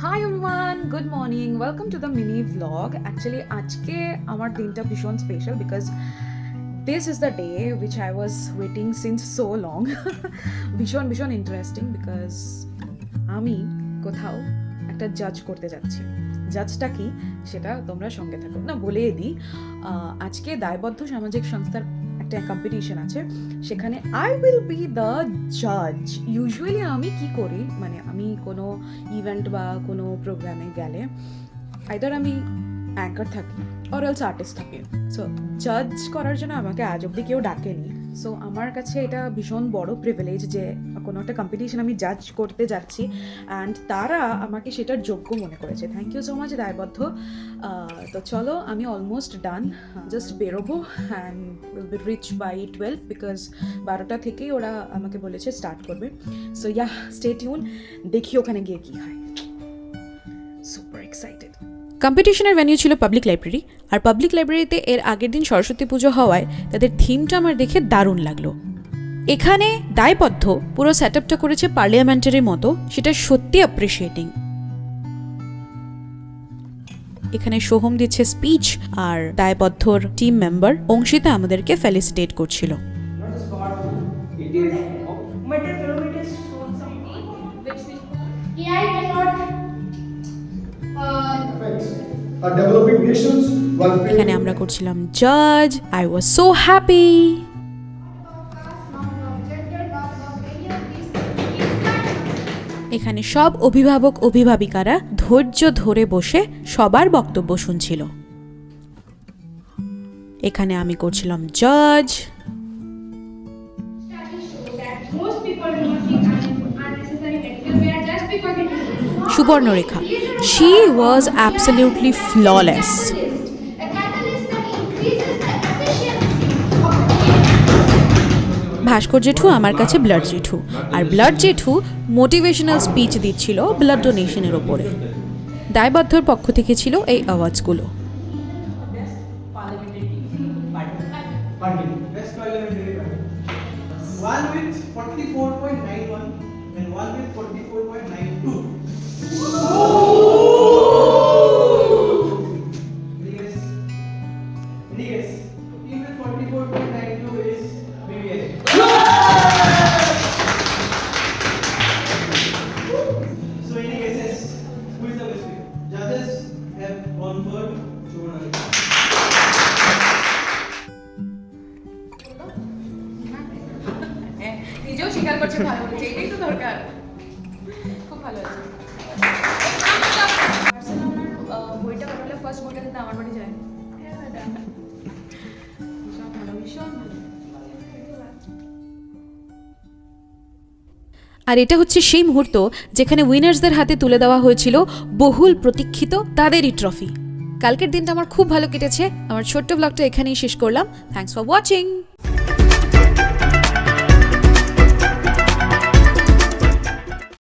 Hi everyone, good morning, welcome to the mini vlog. Actually আজকে আমার দিনটা ভীষণ special because this is the day which I was waiting since so long. ভীষণ ভীষণ interesting because আমি কোথাও একটা জাজ করতে যাচ্ছি। জাজটা কি সেটা তোমরা সঙ্গে থাকো না, বলেই দিই। আজকে দায়বদ্ধ সামাজিক সংস্থার একটা কম্পিটিশন আছে, সেখানে আই উইল বি দ্য জাজ। ইউজুয়ালি আমি কি করি, মানে আমি কোনো ইভেন্ট বা কোনো প্রোগ্রামে গেলে আইদার আমি অ্যাঙ্কার থাকি অর এলস আর্টিস্ট থাকি। সো জাজ করার জন্য আমাকে আজ অব্দি কেউ ডাকেনি। সো আমার কাছে এটা ভীষণ বড় প্রিভিলেজ যে কোনো একটা কম্পিটিশন আমি জাজ করতে যাচ্ছি অ্যান্ড তারা আমাকে সেটার যোগ্য মনে করেছে। থ্যাংক ইউ সো মাচ দায়বদ্ধ। তো চলো, আমি অলমোস্ট ডান, জাস্ট বেরোবো and will be reach by 12 because 12টা থেকেই ওরা আমাকে বলেছে স্টার্ট করবে। সো ইয়া, স্টে টিউন, দেখি ওখানে গিয়ে কী হয়। Super excited. কম্পিটিশনের ভেন্যু ছিল পাবলিক লাইব্রেরি, আর পাবলিক লাইব্রেরিতে এর আগের দিন সরস্বতী পুজো হওয়ায় তাদের থিমটা আমার দেখে দারুণ লাগলো। এখানে দায়বদ্ধ পুরো সেট আপটা করেছে পার্লামেন্টারির মতো, সেটা সত্যি অ্যাপ্রিসিয়েটিং। এখানে সোহম দিচ্ছে স্পিচ, আর দায়বদ্ধর টিম মেম্বার অংশিতা আমাদেরকে ফেলিসিটেট করছিল। এখানে আমরা করছিলাম জাজ। I was so happy. এখানে সব অভিভাবক অভিভাবিকারা ধৈর্য ধরে বসে সবার বক্তব্য শুনছিল। এখানে আমি করছিলাম জাজ। Subarnarekha, she was absolutely flawless. ভাস্কর জেঠু আমার কাছে ব্লাড জেঠু, আর ব্লাড জেঠু মোটিভেশনাল স্পিচ দিচ্ছিল ব্লাড ডোনেশনের ওপরে। দায়বদ্ধর পক্ষ থেকে ছিল এই অ্যাওয়ার্ডসগুলো। One with 44.91 and one with 44.92. Any guess? Even 44.92 is BBS. So any guesses? Who is the best winner? Judges have gone for Suvarnareka. নিজেও স্বীকার করছে ভালো বলেছে, এটাই তো দরকার। খুব ভালো আছে। বার্সেলোনার বইটা পড়লে ফার্স্ট বইটা দিতে আমার বাড়ি যায়। ভীষণ ভালো, ভীষণ ভালো। আর এটা হচ্ছে সেই মুহূর্ত যেখানে উইনার্সদের হাতে তুলে দেওয়া হয়েছিল বহুল প্রতীক্ষিত তাদেরই ট্রফি। কালকের দিনটা আমার খুব ভালো কেটেছে। আমার ছোট্ট ব্লগটা এখানেই শেষ করলাম। Thanks for watching.